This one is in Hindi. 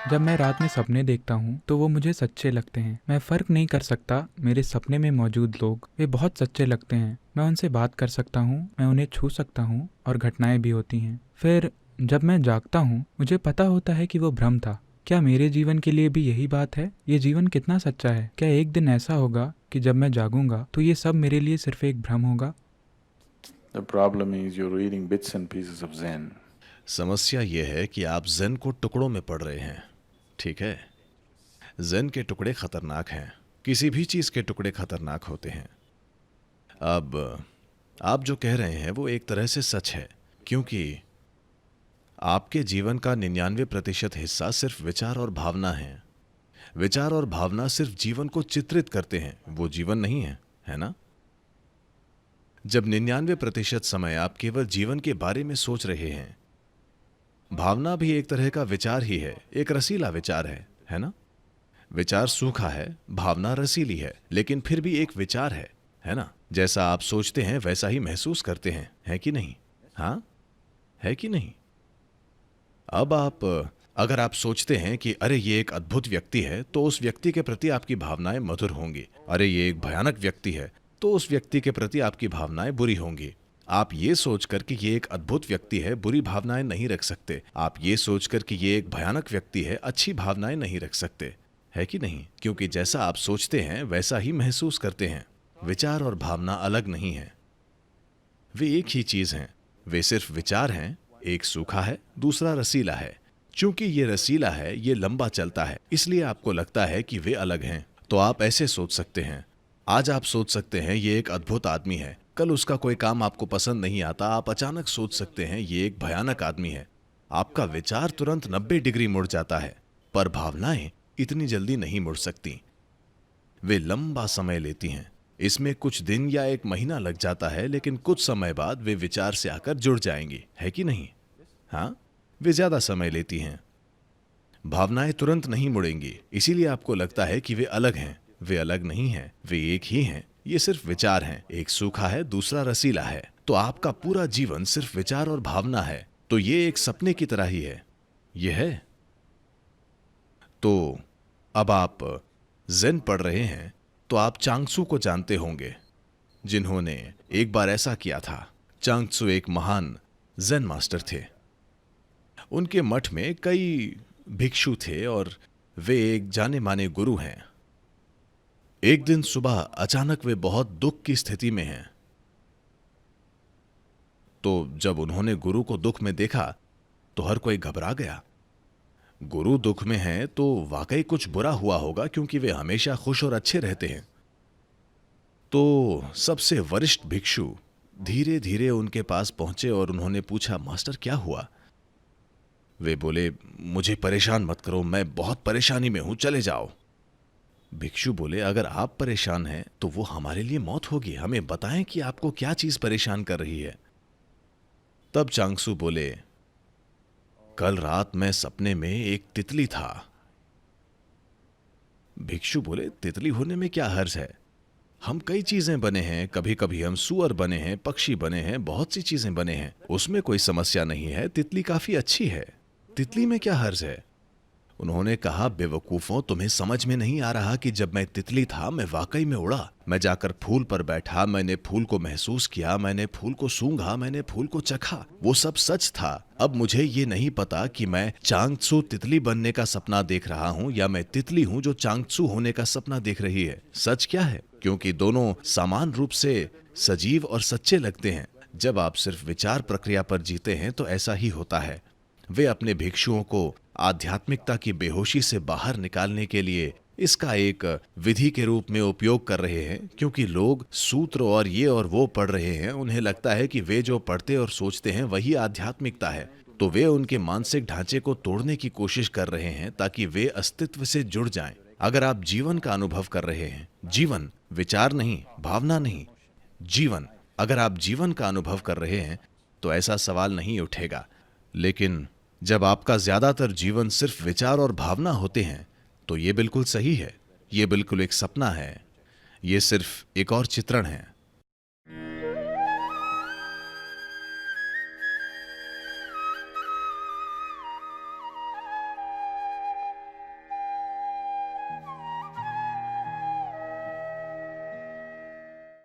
जब मैं रात में सपने देखता हूँ तो वो मुझे सच्चे लगते हैं। मैं फ़र्क नहीं कर सकता, मेरे सपने में मौजूद लोग वे बहुत सच्चे लगते हैं। मैं उनसे बात कर सकता हूँ, मैं उन्हें छू सकता हूँ और घटनाएं भी होती हैं। फिर जब मैं जागता हूँ मुझे पता होता है कि वो भ्रम था। क्या मेरे जीवन के लिए भी यही बात है? ये जीवन कितना सच्चा है? क्या एक दिन ऐसा होगा कि जब मैं जागूंगा तो ये सब मेरे लिए सिर्फ एक भ्रम होगा? The problem is you're reading bits and pieces of Zen. समस्या ये है कि आप ज़ेन को टुकड़ों में पढ़ रहे हैं। ठीक है, ज़ेन के टुकड़े खतरनाक हैं। किसी भी चीज़ के टुकड़े खतरनाक होते हैं। अब आप जो कह रहे हैं वो एक तरह से सच है, क्योंकि आपके जीवन का 99% हिस्सा सिर्फ विचार और भावना है। विचार और भावना सिर्फ जीवन को चित्रित करते हैं, वो जीवन नहीं है ना? जब 99% समय आप केवल जीवन के बारे में सोच रहे हैं, भावना भी एक तरह का विचार ही है, एक रसीला विचार है ना? विचार सूखा है, भावना रसीली है, लेकिन फिर भी एक विचार है ना? जैसा आप सोचते हैं वैसा ही महसूस करते हैं, है कि नहीं? हाँ, है कि नहीं? अब अगर आप सोचते हैं कि अरे ये एक अद्भुत व्यक्ति है, तो उस व्यक्ति के प्रति आपकी भावनाएं मधुर होंगी। अरे ये एक भयानक व्यक्ति है, तो उस व्यक्ति के प्रति आपकी भावनाएं बुरी होंगी। आप ये सोचकर कि ये एक अद्भुत व्यक्ति है, बुरी भावनाएं नहीं रख सकते। आप ये सोचकर कि ये एक भयानक व्यक्ति है, अच्छी भावनाएं नहीं रख सकते, है कि नहीं? क्योंकि जैसा आप सोचते हैं वैसा ही महसूस करते हैं। विचार और भावना अलग नहीं है, वे एक ही चीज हैं। वे सिर्फ विचार हैं, एक सूखा है, दूसरा रसीला है। चूंकि ये रसीला है, ये लंबा चलता है, इसलिए आपको लगता है कि वे अलग हैं। तो आप ऐसे सोच सकते हैं। आज आप सोच सकते हैं ये एक अद्भुत आदमी है, कल उसका कोई काम आपको पसंद नहीं आता, आप अचानक सोच सकते हैं ये एक भयानक आदमी है। आपका विचार तुरंत 90 डिग्री मुड़ जाता है, पर भावनाएं इतनी जल्दी नहीं मुड़ सकती। वे लंबा समय लेती हैं। इसमें कुछ दिन या एक महीना लग जाता है, लेकिन कुछ समय बाद वे विचार से आकर जुड़ जाएंगी, है कि नहीं? हाँ, वे ज्यादा समय लेती हैं। भावनाएं तुरंत नहीं मुड़ेंगी, इसीलिए आपको लगता है कि वे अलग हैं। वे अलग नहीं हैं, वे एक ही हैं। ये सिर्फ विचार हैं, एक सूखा है, दूसरा रसीला है। तो आपका पूरा जीवन सिर्फ विचार और भावना है, तो ये एक सपने की तरह ही है। ये है। तो अब आप ज़ेन पढ़ रहे हैं, तो आप चांगत्सू को जानते होंगे, जिन्होंने एक बार ऐसा किया था। चांगत्सू एक महान ज़ेन मास्टर थे। उनके मठ में कई भिक्षु थे और वे एक जाने माने गुरु हैं। एक दिन सुबह अचानक वे बहुत दुख की स्थिति में हैं। तो जब उन्होंने गुरु को दुख में देखा तो हर कोई घबरा गया। गुरु दुख में हैं तो वाकई कुछ बुरा हुआ होगा, क्योंकि वे हमेशा खुश और अच्छे रहते हैं। तो सबसे वरिष्ठ भिक्षु धीरे धीरे उनके पास पहुंचे और उन्होंने पूछा, मास्टर क्या हुआ? वे बोले, मुझे परेशान मत करो, मैं बहुत परेशानी में हूं, चले जाओ। भिक्षु बोले, अगर आप परेशान हैं तो वो हमारे लिए मौत होगी, हमें बताएं कि आपको क्या चीज परेशान कर रही है। तब चांगत्सू बोले, कल रात मैं सपने में एक तितली था। भिक्षु बोले, तितली होने में क्या हर्ज है? हम कई चीजें बने हैं, कभी कभी हम सूअर बने हैं, पक्षी बने हैं, बहुत सी चीजें बने हैं, उसमें कोई समस्या नहीं है। तितली काफी अच्छी है, तितली में क्या हर्ज है? उन्होंने कहा, बेवकूफों, तुम्हें समझ में नहीं आ रहा कि जब मैं तितली था मैं वाकई में उड़ा। मैं जाकर फूल पर बैठा, मैंने फूल को महसूस किया, मैंने फूल को सूंघा, मैंने फूल को चखा, वो सब सच था। अब मुझे ये नहीं पता कि मैं चांगत्सू तितली बनने का सपना देख रहा हूं या मैं तितली हूं जो चांगत्सू होने का सपना देख रही है। सच क्या है? क्योंकि दोनों समान रूप से सजीव और सच्चे लगते हैं। जब आप सिर्फ विचार प्रक्रिया पर जीते हैं तो ऐसा ही होता है। वे अपने भिक्षुओं को आध्यात्मिकता की बेहोशी से बाहर निकालने के लिए इसका एक विधि के रूप में उपयोग कर रहे हैं। क्योंकि लोग सूत्र और ये और वो पढ़ रहे हैं, उन्हें लगता है कि वे जो पढ़ते और सोचते हैं वही आध्यात्मिकता है, तो वे उनके मानसिक ढांचे को तोड़ने की कोशिश कर रहे हैं ताकि वे अस्तित्व से जुड़ जाएं। अगर आप जीवन का अनुभव कर रहे हैं, जीवन, विचार नहीं, भावना नहीं, जीवन, अगर आप जीवन का अनुभव कर रहे हैं तो ऐसा सवाल नहीं उठेगा। लेकिन जब आपका ज्यादातर जीवन सिर्फ विचार और भावना होते हैं तो ये बिल्कुल सही है, ये बिल्कुल एक सपना है, ये सिर्फ एक और चित्रण है।